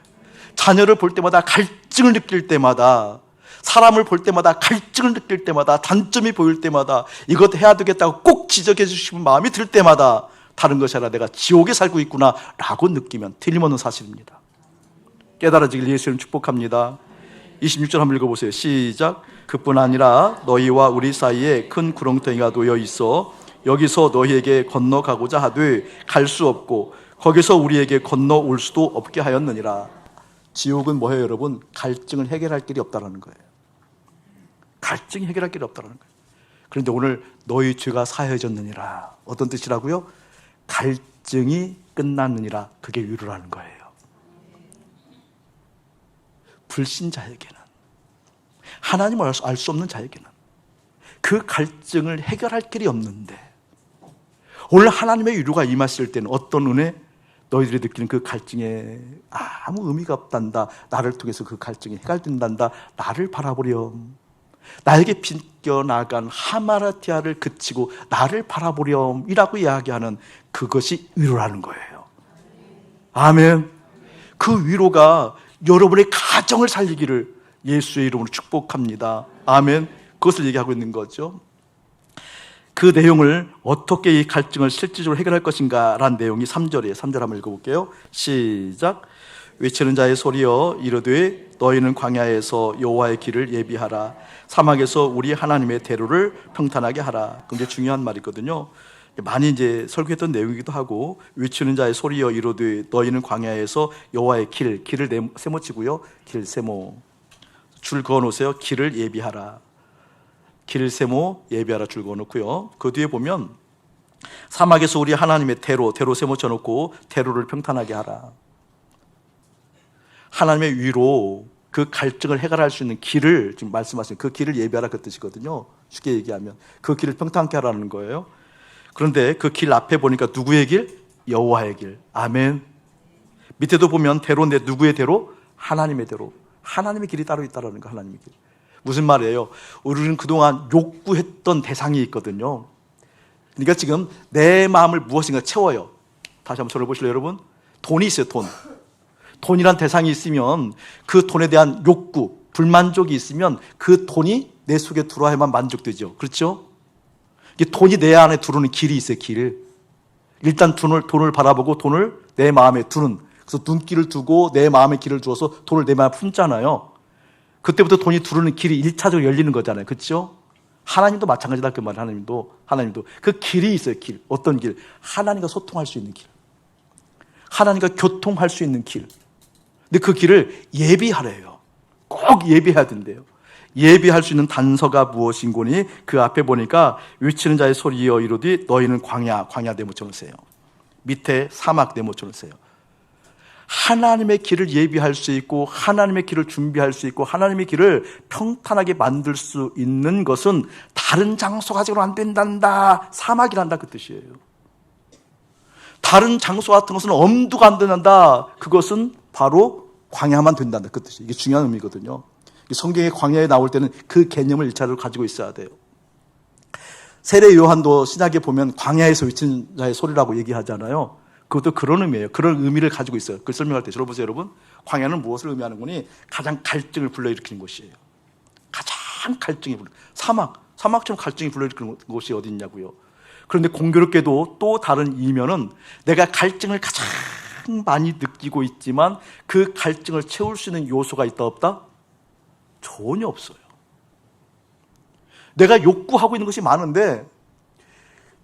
자녀를 볼 때마다 갈증을 느낄 때마다, 사람을 볼 때마다 갈증을 느낄 때마다, 단점이 보일 때마다 이것 해야 되겠다고 꼭 지적해 주시는 마음이 들 때마다 다른 것이 아니라 내가 지옥에 살고 있구나 라고 느끼면 틀림없는 사실입니다. 깨달아지길 예수님 축복합니다. 26절 한번 읽어보세요. 시작. 그뿐 아니라 너희와 우리 사이에 큰 구렁텅이가 놓여 있어 여기서 너희에게 건너가고자 하되 갈 수 없고 거기서 우리에게 건너올 수도 없게 하였느니라. 지옥은 뭐예요, 여러분? 갈증을 해결할 길이 없다는 거예요. 갈증이 해결할 길이 없다는 거예요. 그런데 오늘 너희 죄가 사해졌느니라. 어떤 뜻이라고요? 갈증이 끝났느니라. 그게 위로라는 거예요. 불신자에게는, 하나님을 알 수 없는 자에게는 그 갈증을 해결할 길이 없는데, 오늘 하나님의 위로가 임하실 때는 어떤 은혜? 너희들이 느끼는 그 갈증에 아무 의미가 없단다. 나를 통해서 그 갈증이 해결된단다. 나를 바라보렴. 나에게 빗겨나간 하마라티아를 그치고 나를 바라보렴 이라고 이야기하는 그것이 위로라는 거예요. 아멘. 그 위로가 여러분의 가정을 살리기를 예수의 이름으로 축복합니다. 아멘. 그것을 얘기하고 있는 거죠. 그 내용을 어떻게 이 갈증을 실질적으로 해결할 것인가 라는 내용이 3절이에요. 3절 한번 읽어볼게요. 시작. 외치는 자의 소리여 이르되 너희는 광야에서 여호와의 길을 예비하라. 사막에서 우리 하나님의 대로를 평탄하게 하라. 굉장히 중요한 말이거든요. 많이 이제 설교했던 내용이기도 하고, 외치는 자의 소리여 이르되 너희는 광야에서 여호와의 길을 세모치고요. 길 세모 줄 그어놓으세요. 길을 예비하라. 길 세모 예비하라 줄 그어놓고요. 그 뒤에 보면 사막에서 우리 하나님의 대로 세모쳐놓고 대로를 평탄하게 하라. 하나님의 위로, 그 갈증을 해결할 수 있는 길을 지금 말씀하신 그 길을 예비하라 그 뜻이거든요. 쉽게 얘기하면 그 길을 평탄하게 하라는 거예요. 그런데 그 길 앞에 보니까 누구의 길? 여호와의 길. 아멘. 밑에도 보면 대로인데 누구의 대로? 하나님의 대로. 하나님의 길이 따로 있다는 거. 하나님의 길. 무슨 말이에요? 우리는 그동안 욕구했던 대상이 있거든요. 그러니까 지금 내 마음을 무엇인가 채워요. 다시 한번 저를 보실래요, 여러분? 돈이 있어요. 돈이란 대상이 있으면 그 돈에 대한 욕구, 불만족이 있으면 그 돈이 내 속에 들어와야만 만족되죠. 그렇죠? 돈이 내 안에 들어오는 길이 있어요. 길. 일단 돈을 바라보고 돈을 내 마음에 두는, 그래서 눈길을 두고 내 마음에 길을 두어서 돈을 내 마음에 품잖아요. 그때부터 돈이 들어오는 길이 1차적으로 열리는 거잖아요. 그렇죠? 하나님도 마찬가지다 그 말이에요. 하나님도 그 길이 있어요. 길. 어떤 길? 하나님과 소통할 수 있는 길. 하나님과 교통할 수 있는 길. 근데 그 길을 예비하래요. 꼭 예비해야 된대요. 예비할 수 있는 단서가 무엇인고니 그 앞에 보니까 외치는 자의 소리여 이르되 너희는 광야 네모쳐 놓으세요. 밑에 사막 네모쳐 놓으세요. 하나님의 길을 예비할 수 있고 하나님의 길을 준비할 수 있고 하나님의 길을 평탄하게 만들 수 있는 것은 다른 장소 가지고는 안 된단다. 사막이란다 그 뜻이에요. 다른 장소 같은 것은 엄두가 안 된단다. 그것은 바로 광야만 된단다 그 뜻이에요. 이게 중요한 의미거든요. 성경의 광야에 나올 때는 그 개념을 1차적으로 가지고 있어야 돼요. 세례 요한도 신약에 보면 광야에서 외치는 자의 소리라고 얘기하잖아요. 그것도 그런 의미예요. 그런 의미를 가지고 있어요. 그걸 설명할 때 들어보세요, 여러분. 광야는 무엇을 의미하는 거니? 가장 갈증을 불러일으키는 곳이에요. 가장 갈증이 사막처럼 갈증이 불러일으키는 곳이 어디 있냐고요. 그런데 공교롭게도 또 다른 이면은 내가 갈증을 가장 많이 느끼고 있지만 그 갈증을 채울 수 있는 요소가 있다 없다? 전혀 없어요. 내가 욕구하고 있는 것이 많은데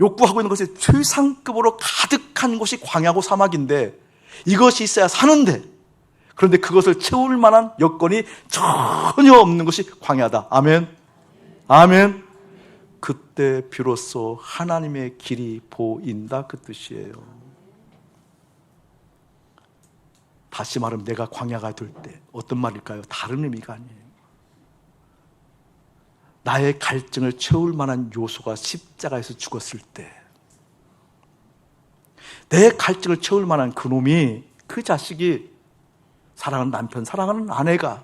욕구하고 있는 것이 최상급으로 가득한 곳이 광야고 사막인데 이것이 있어야 사는데, 그런데 그것을 채울 만한 여건이 전혀 없는 것이 광야다. 아멘. 아멘. 그때 비로소 하나님의 길이 보인다, 그 뜻이에요. 다시 말하면 내가 광야가 될 때 어떤 말일까요? 다른 의미가 아니에요. 나의 갈증을 채울 만한 요소가 십자가에서 죽었을 때, 내 갈증을 채울 만한 그놈이, 그 자식이, 사랑하는 남편, 사랑하는 아내가,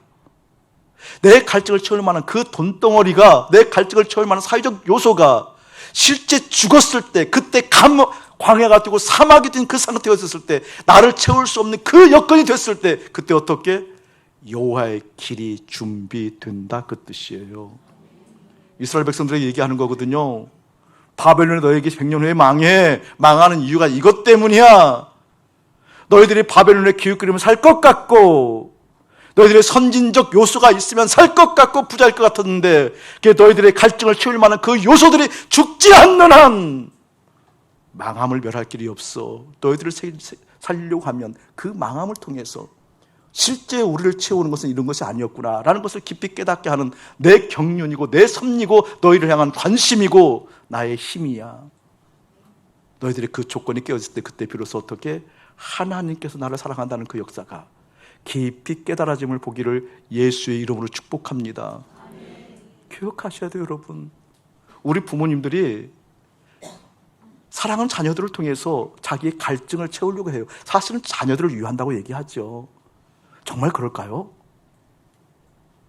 내 갈증을 채울 만한 그 돈덩어리가, 내 갈증을 채울 만한 사회적 요소가 실제 죽었을 때, 그때 광야가 되고 사막이 된 그 상태가 됐을 때, 나를 채울 수 없는 그 여건이 됐을 때, 그때 어떻게? 여호와의 길이 준비된다, 그 뜻이에요. 이스라엘 백성들에게 얘기하는 거거든요. 바벨론이 너에게 100년 후에 망하는 이유가 이것 때문이야. 너희들이 바벨론의 기웃거리면 살 것 같고, 너희들의 선진적 요소가 있으면 살 것 같고 부자일 것 같았는데, 너희들의 갈증을 채울 만한 그 요소들이 죽지 않는 한 망함을 멸할 길이 없어. 너희들을 살리려고 하면 그 망함을 통해서 실제 우리를 채우는 것은 이런 것이 아니었구나 라는 것을 깊이 깨닫게 하는 내 경륜이고 내 섭리고 너희를 향한 관심이고 나의 힘이야. 너희들의 그 조건이 깨어졌을 때, 그때 비로소 어떻게? 하나님께서 나를 사랑한다는 그 역사가 깊이 깨달아짐을 보기를 예수의 이름으로 축복합니다. 기억하셔야 돼요, 여러분. 우리 부모님들이 사랑하는 자녀들을 통해서 자기의 갈증을 채우려고 해요. 사실은 자녀들을 위한다고 얘기하죠. 정말 그럴까요?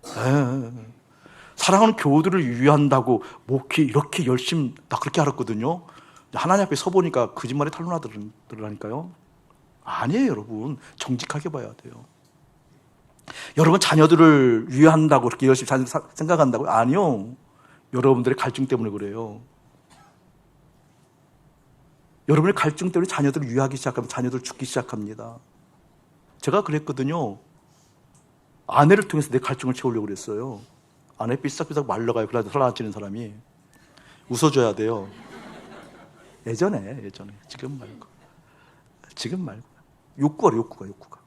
네. 사랑하는 교우들을 위한다고 목회 이렇게 열심히, 나 그렇게 알았거든요. 하나님 앞에 서보니까 거짓말이 탄로나더라니까요. 아니에요, 여러분. 정직하게 봐야 돼요. 여러분 자녀들을 위한다고 그렇게 열심히 생각한다고요? 아니요. 여러분들의 갈증 때문에 그래요. 여러분의 갈증 때문에 자녀들을 위하기 시작하면 자녀들 죽기 시작합니다. 제가 그랬거든요. 아내를 통해서 내 갈증을 채우려고 그랬어요. 아내 삐싹삐싹 말러가요. 그러다 살아지는 사람이. 웃어줘야 돼요. 예전에. 지금 말고. 욕구가.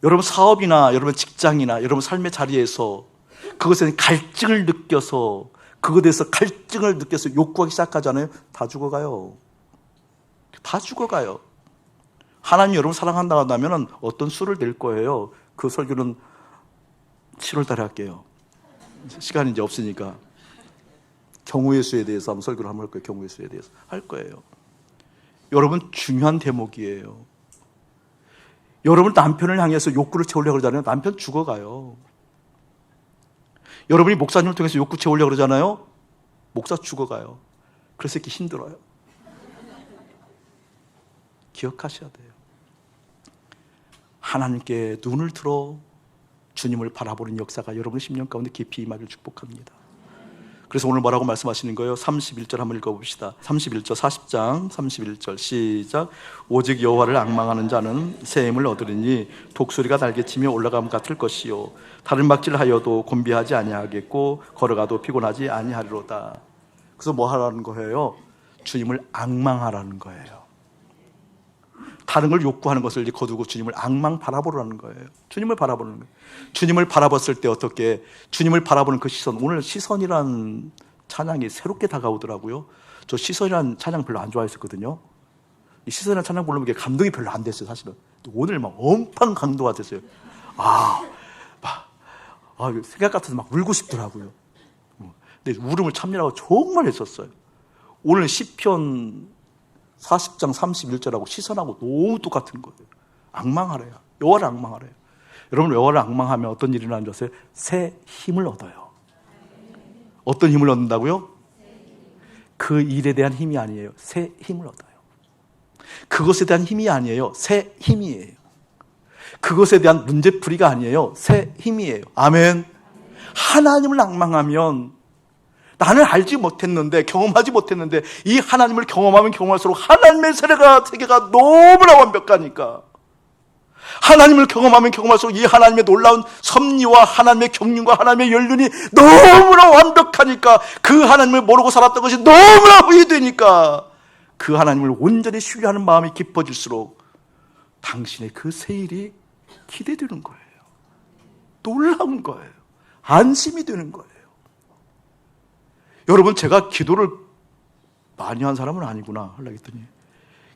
여러분 사업이나 여러분 직장이나 여러분 삶의 자리에서 그것에 갈증을 느껴서, 그것에 대해서 갈증을 느껴서 욕구하기 시작하잖아요. 다 죽어가요. 하나님 여러분 사랑한다고 한다면 어떤 수를 낼 거예요? 그 설교는 7월 달에 할게요. 시간이 이제 없으니까. 경우의 수에 대해서 한번 설교를 한번 할 거예요. 경우의 수에 대해서 할 거예요. 여러분 중요한 대목이에요. 여러분 남편을 향해서 욕구를 채우려고 그러잖아요. 남편 죽어가요. 여러분이 목사님을 통해서 욕구 채우려고 그러잖아요. 목사 죽어가요. 그래서 이렇게 힘들어요. 기억하셔야 돼요. 하나님께 눈을 들어 주님을 바라보는 역사가 여러분의 심령 가운데 깊이 임하기를 축복합니다. 그래서 오늘 뭐라고 말씀하시는 거예요? 31절 한번 읽어봅시다. 31절 40장 31절 시작. 오직 여호와를 앙망하는 자는 새 힘을 얻으리니 독수리가 날개치며 올라감 같을 것이요 다른 박질하여도 곤비하지 아니하겠고 걸어가도 피곤하지 아니하리로다. 그래서 뭐 하라는 거예요? 주님을 앙망하라는 거예요. 다른 걸 욕구하는 것을 거두고 주님을 앙망 바라보라는 거예요. 주님을 바라보는 거예요. 주님을 바라봤을 때 어떻게? 주님을 바라보는 그 시선. 오늘 시선이란 찬양이 새롭게 다가오더라고요. 저 시선이란 찬양 별로 안 좋아했었거든요. 이 시선이란 찬양 부르면 감동이 별로 안 됐어요, 사실은. 오늘 막 엄청 강도가 됐어요. 생각 같아서 막 울고 싶더라고요. 근데 울음을 참느라고 정말 했었어요. 오늘 시편 40장 31절하고 시선하고 너무 똑같은 거예요. 앙망하래요. 여호와를 앙망하래요. 여러분 여호와를 앙망하면 어떤 일이 일어나는 줄 아세요? 새 힘을 얻어요. 어떤 힘을 얻는다고요? 그 일에 대한 힘이 아니에요. 새 힘을 얻어요. 그것에 대한 힘이 아니에요. 새 힘이에요. 그것에 대한 문제풀이가 아니에요. 새 힘이에요. 아멘. 하나님을 앙망하면 나는 알지 못했는데, 경험하지 못했는데 이 하나님을 경험하면 경험할수록 하나님의 세계가 너무나 완벽하니까, 하나님을 경험하면 경험할수록 이 하나님의 놀라운 섭리와 하나님의 경륜과 하나님의 연륜이 너무나 완벽하니까, 그 하나님을 모르고 살았던 것이 너무나 후회되니까 그 하나님을 온전히 신뢰하는 마음이 깊어질수록 당신의 그 세일이 기대되는 거예요. 놀라운 거예요. 안심이 되는 거예요. 여러분, 제가 기도를 많이 한 사람은 아니구나 하려고 했더니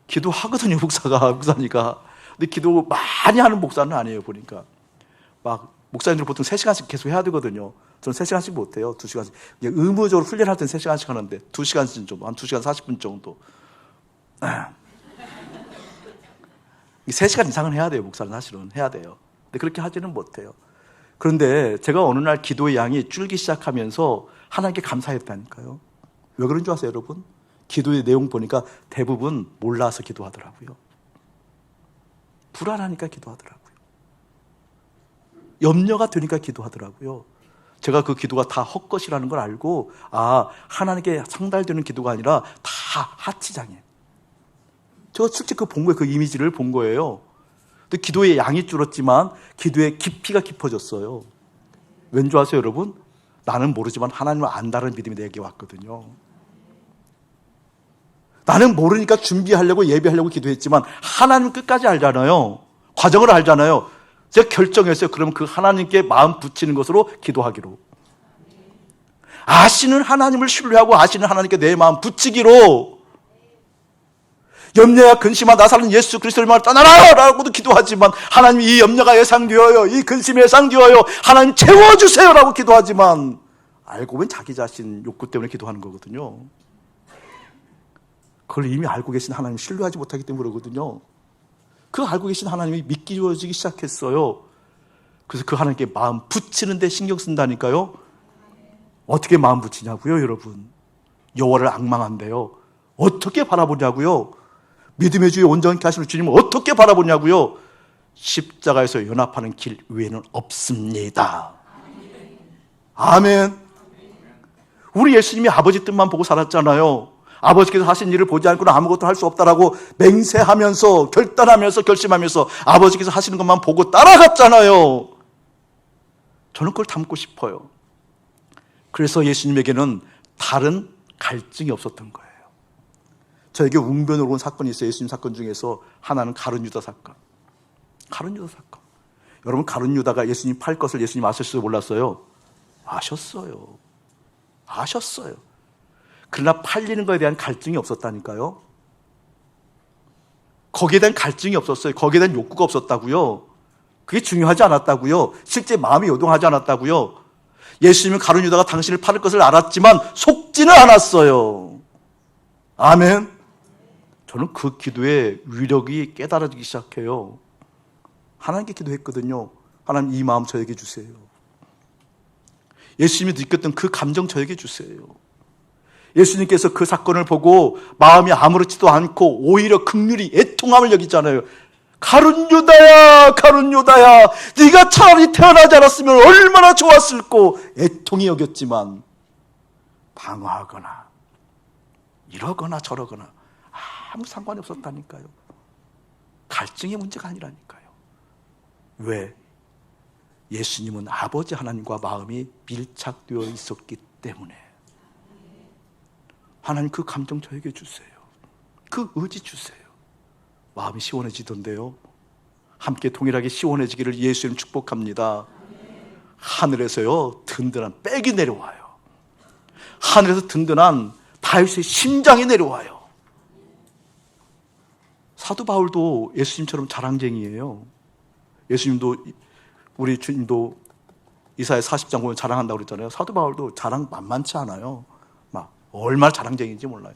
기도하거든요. 목사니까. 근데 기도 많이 하는 목사는 아니에요. 보니까 막 목사님들 보통 3시간씩 계속 해야 되거든요. 저는 3시간씩 못해요. 2시간씩. 의무적으로 훈련할 때는 3시간씩 하는데 2시간씩 정도, 한 2시간 40분 정도. 3시간 이상은 해야 돼요. 목사는 사실은 해야 돼요. 근데 그렇게 하지는 못해요. 그런데 제가 어느 날 기도의 양이 줄기 시작하면서 하나님께 감사했다니까요. 왜 그런 줄 아세요, 여러분? 기도의 내용 보니까 대부분 몰라서 기도하더라고요. 불안하니까 기도하더라고요. 염려가 되니까 기도하더라고요. 제가 그 기도가 다 헛것이라는 걸 알고, 하나님께 상달되는 기도가 아니라 다 하치장애. 제가 실제 본 거예요. 그 이미지를 본 거예요. 근데 기도의 양이 줄었지만 기도의 깊이가 깊어졌어요. 왠 줄 아세요, 여러분? 나는 모르지만 하나님을 안다는 믿음이 내게 왔거든요. 나는 모르니까 준비하려고 예배하려고 기도했지만 하나님 끝까지 알잖아요. 과정을 알잖아요. 제가 결정했어요. 그러면 그 하나님께 마음 붙이는 것으로 기도하기로. 아시는 하나님을 신뢰하고 아시는 하나님께 내 마음 붙이기로. 염려야 근심아 나사는 예수 그리스도를 말을 떠나라! 라고도 기도하지만 하나님 이 염려가 예상되어요. 이 근심이 예상되어요. 하나님 채워주세요! 라고 기도하지만 알고 보면 자기 자신 욕구 때문에 기도하는 거거든요. 그걸 이미 알고 계신 하나님 신뢰하지 못하기 때문에 그러거든요. 그 알고 계신 하나님이 믿기워지기 시작했어요. 그래서 그 하나님께 마음 붙이는 데 신경 쓴다니까요. 어떻게 마음 붙이냐고요, 여러분? 여호와를 앙망한대요. 어떻게 바라보냐고요? 믿음의 주에 온전케 하시는 주님을 어떻게 바라보냐고요? 십자가에서 연합하는 길 외에는 없습니다. 아멘. 우리 예수님이 아버지 뜻만 보고 살았잖아요. 아버지께서 하신 일을 보지 않고는 아무것도 할 수 없다라고 맹세하면서 결단하면서 결심하면서 아버지께서 하시는 것만 보고 따라갔잖아요. 저는 그걸 담고 싶어요. 그래서 예수님에게는 다른 갈증이 없었던 거예요. 저에게 웅변으로 온 사건이 있어요. 예수님 사건 중에서 하나는 가룟 유다 사건. 가룟 유다 사건. 여러분, 가룟 유다가 예수님 팔 것을 예수님 아셨어요? 몰랐어요? 아셨어요. 그러나 팔리는 것에 대한 갈증이 없었다니까요. 거기에 대한 갈증이 없었어요. 거기에 대한 욕구가 없었다고요. 그게 중요하지 않았다고요. 실제 마음이 요동하지 않았다고요. 예수님은 가룟 유다가 당신을 팔을 것을 알았지만 속지는 않았어요. 아멘. 저는 그 기도의 위력이 깨달아지기 시작해요. 하나님께 기도했거든요. 하나님, 이 마음 저에게 주세요. 예수님이 느꼈던 그 감정 저에게 주세요. 예수님께서 그 사건을 보고 마음이 아무렇지도 않고 오히려 긍휼히 애통함을 여기잖아요. 가룟 유다야, 가룟 유다야, 네가 차라리 태어나지 않았으면 얼마나 좋았을꼬. 애통이 여겼지만 방어하거나 이러거나 저러거나 아무 상관이 없었다니까요. 갈증의 문제가 아니라니까요. 왜? 예수님은 아버지 하나님과 마음이 밀착되어 있었기 때문에. 하나님, 그 감정 저에게 주세요. 그 의지 주세요. 마음이 시원해지던데요. 함께 동일하게 시원해지기를 예수님 축복합니다. 하늘에서요, 든든한 백이 내려와요. 하늘에서 든든한 다윗의 심장이 내려와요. 사도 바울도 예수님처럼 자랑쟁이에요. 예수님도, 우리 주님도 이사야 40장 보면 자랑한다고 그랬잖아요. 사도 바울도 자랑 만만치 않아요. 막 얼마나 자랑쟁이인지 몰라요.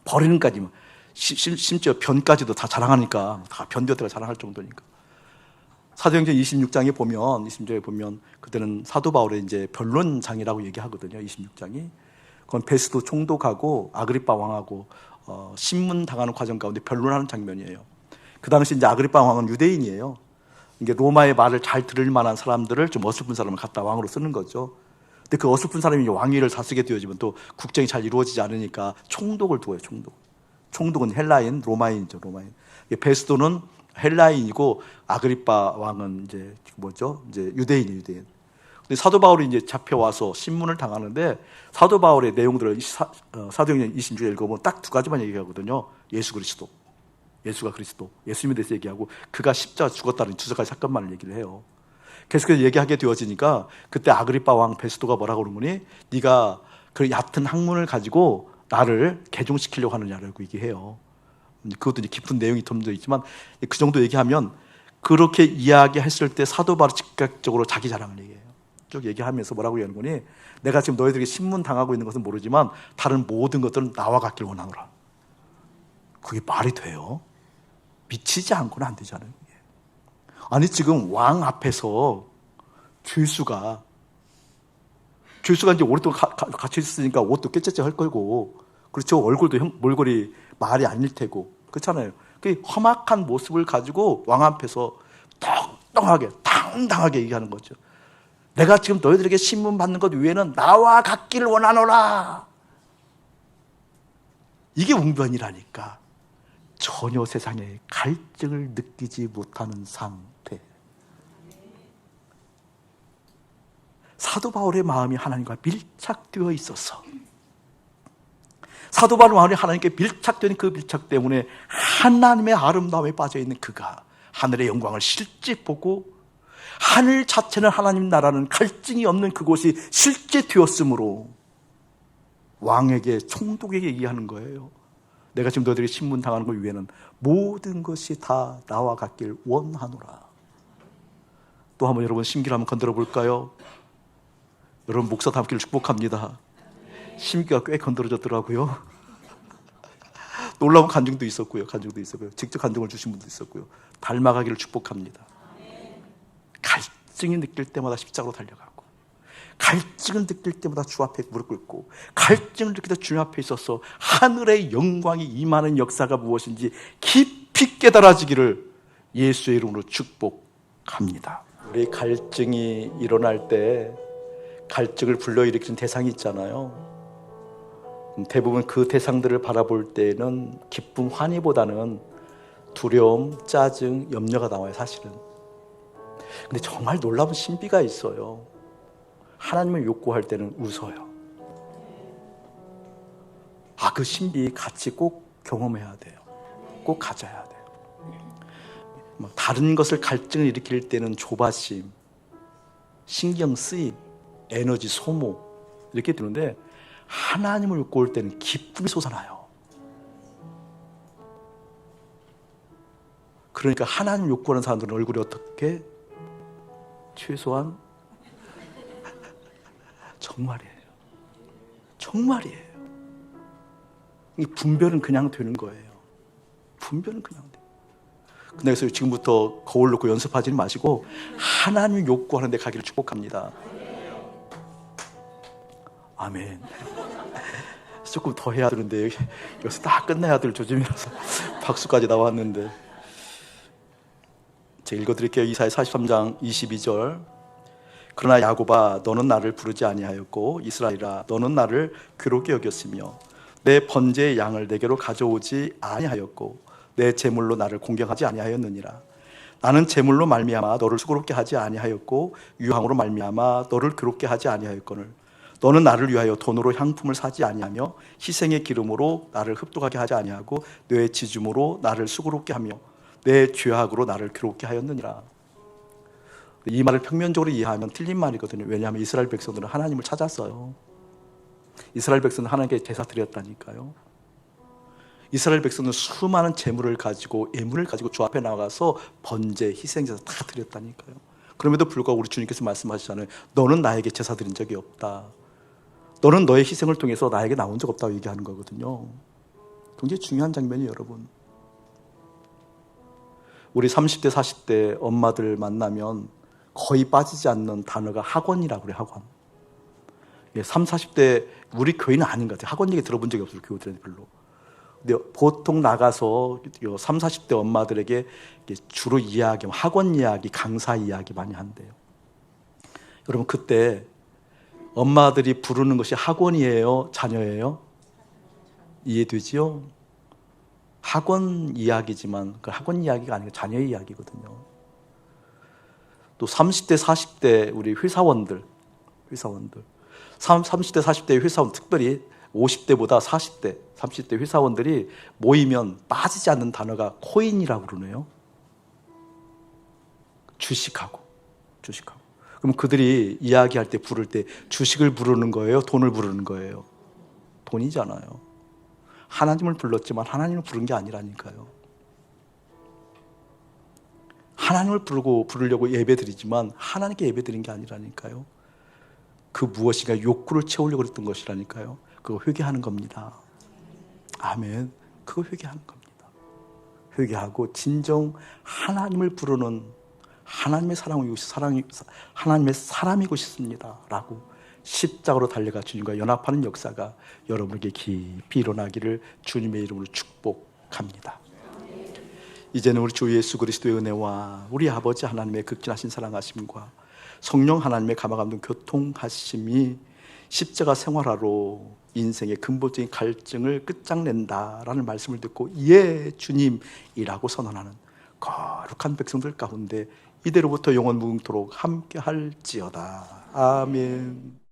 버리는까지만, 심지어 변까지도 다 자랑하니까, 다 변되었다가 자랑할 정도니까. 사도행전 26장에 보면 그때는 사도 바울의 이제 변론장이라고 얘기하거든요. 26장이. 그건 베스도 총독하고 아그리빠 왕하고 신문 당하는 과정 가운데 변론하는 장면이에요. 그 당시 이제 아그리빠 왕은 유대인이에요. 이게 로마의 말을 잘 들을 만한 사람들을, 좀 어설픈 사람을 갖다 왕으로 쓰는 거죠. 근데 그 어설픈 사람이 왕위를 다스게 되어지면 또 국정이 잘 이루어지지 않으니까 총독을 두어요. 총독은 헬라인, 로마인이죠. 로마인. 베스도는 헬라인이고 아그리빠 왕은 이제 유대인이에요. 유대인. 근데 사도 바울이 이제 잡혀와서 신문을 당하는데, 사도 바울의 내용들을 사도행전 26장 읽어보면 딱 두 가지만 얘기하거든요. 예수 그리스도. 예수가 그리스도, 예수님에 대해서 얘기하고 그가 십자가 죽었다는 두 가지 사건만을 얘기를 해요. 계속해서 얘기하게 되어지니까 그때 아그리빠 왕 베스도가 뭐라고 그러더니 네가 그 얕은 학문을 가지고 나를 개종시키려고 하느냐라고 얘기해요. 그것도 이제 깊은 내용이 담겨 있지만 그 정도 얘기하면 그렇게 이야기했을 때 사도 바울이 즉각적으로 자기 자랑을 얘기해요. 쭉 얘기하면서 뭐라고 얘기하는 거니? 내가 지금 너희들에게 신문당하고 있는 것은 모르지만 다른 모든 것들은 나와 같길 원하노라. 그게 말이 돼요? 미치지 않고는 안 되잖아요. 아니 지금 왕 앞에서 죄수가 이제 오랫동안 갇혀 있으니까 옷도 깨끗이 할 거고, 그렇죠? 얼굴도 몰골이 말이 아닐 테고, 그렇잖아요. 그 험악한 모습을 가지고 왕 앞에서 뚱뚱하게 당당하게 얘기하는 거죠. 내가 지금 너희들에게 신문 받는 것 외에는 나와 같기를 원하노라. 이게 웅변이라니까. 전혀 세상에 갈증을 느끼지 못하는 상태. 사도 바울의 마음이 하나님과 밀착되어 있어서, 사도 바울의 마음이 하나님께 밀착된 그 밀착 때문에 하나님의 아름다움에 빠져있는 그가 하늘의 영광을 실제 보고 하늘 자체는 하나님 나라는 갈증이 없는 그곳이 실제 되었으므로 왕에게, 총독에게 얘기하는 거예요. 내가 지금 너희들이 신문당하는 것 위에는 모든 것이 다 나와 같길 원하노라. 또 한번 여러분 심기를 한번 건드려 볼까요? 여러분 목사 담기를 축복합니다. 심기가 꽤 건드려졌더라고요. 놀라운 간증도 있었고요. 직접 간증을 주신 분도 있었고요. 닮아가기를 축복합니다. 갈증이 느낄 때마다 십자가로 달려가고, 갈증을 느낄 때마다 주 앞에 무릎 꿇고, 갈증을 느낄 때 주 앞에 있어서 하늘의 영광이 임하는 역사가 무엇인지 깊이 깨달아지기를 예수의 이름으로 축복합니다. 우리 갈증이 일어날 때 갈증을 불러일으키는 대상이 있잖아요. 대부분 그 대상들을 바라볼 때는 기쁨, 환희보다는 두려움, 짜증, 염려가 나와요, 사실은. 근데 정말 놀라운 신비가 있어요. 하나님을 욕구할 때는 웃어요. 그 신비 같이 꼭 경험해야 돼요. 꼭 가져야 돼요. 다른 것을 갈증을 일으킬 때는 조바심, 신경 쓰임, 에너지 소모 이렇게 되는데, 하나님을 욕구할 때는 기쁨이 솟아나요. 그러니까 하나님 욕구하는 사람들은 얼굴이 어떻게? 최소한 정말이에요. 이 분별은 그냥 되는 거예요. 분별은 그냥 돼요. 그래서 지금부터 거울 놓고 연습하지 마시고 하나님 욕구하는 데 가기를 축복합니다. 아멘. 조금 더 해야 되는데 여기서 딱 끝내야 될 조짐이라서 박수까지 나왔는데, 제가 읽어드릴게요. 이사야 43장 22절. 그러나 야곱아 너는 나를 부르지 아니하였고 이스라엘아 너는 나를 괴롭게 여겼으며 내 번제의 양을 내게로 가져오지 아니하였고 내 제물로 나를 공경하지 아니하였느니라. 나는 제물로 말미암아 너를 수고롭게 하지 아니하였고 유황으로 말미암아 너를 괴롭게 하지 아니하였거늘 너는 나를 위하여 돈으로 향품을 사지 아니하며 희생의 기름으로 나를 흡독하게 하지 아니하고 내 지줌으로 나를 수고롭게 하며 내 죄악으로 나를 괴롭게 하였느니라. 이 말을 평면적으로 이해하면 틀린 말이거든요. 왜냐하면 이스라엘 백성들은 하나님을 찾았어요. 이스라엘 백성은 하나님께 제사 드렸다니까요. 이스라엘 백성은 수많은 재물을 가지고, 예물을 가지고 주 앞에 나가서 번제, 희생제사 다 드렸다니까요. 그럼에도 불구하고 우리 주님께서 말씀하시잖아요. 너는 나에게 제사 드린 적이 없다. 너는 너의 희생을 통해서 나에게 나온 적 없다고 얘기하는 거거든요. 굉장히 중요한 장면이에요, 여러분. 우리 30대, 40대 엄마들 만나면 거의 빠지지 않는 단어가 학원이라고 그래요, 학원. 30, 40대, 우리 교회는 아닌 것 같아요. 학원 얘기 들어본 적이 없어요, 교우들한테 별로. 근데 보통 나가서 30, 40대 엄마들에게 주로 이야기, 학원 이야기, 강사 이야기 많이 한대요. 여러분, 그때 엄마들이 부르는 것이 학원이에요, 자녀예요? 이해되지요? 학원 이야기지만 그 학원 이야기가 아니고 자녀의 이야기거든요. 또 30대, 40대 우리 회사원들 30대, 40대 회사원, 특별히 50대보다 40대, 30대 회사원들이 모이면 빠지지 않는 단어가 코인이라고 그러네요. 주식하고. 그럼 그들이 이야기할 때 부를 때 주식을 부르는 거예요? 돈을 부르는 거예요? 돈이잖아요. 하나님을 불렀지만 하나님을 부른 게 아니라니까요. 하나님을 부르려고 예배드리지만 하나님께 예배드린 게 아니라니까요. 그 무엇인가 욕구를 채우려고 했던 것이라니까요. 그거 회개하는 겁니다. 아멘. 그거 회개하는 겁니다. 회개하고 진정 하나님을 부르는 하나님의 하나님의 사람이고 싶습니다 라고 십자가로 달려가 주님과 연합하는 역사가 여러분에게 깊이 일어나기를 주님의 이름으로 축복합니다. 이제는 우리 주 예수 그리스도의 은혜와 우리 아버지 하나님의 극진하신 사랑하심과 성령 하나님의 감화감동 교통하심이 십자가 생활화로 인생의 근본적인 갈증을 끝장낸다라는 말씀을 듣고 예 주님이라고 선언하는 거룩한 백성들 가운데 이대로부터 영원 무궁토록 함께 할지어다. 아멘.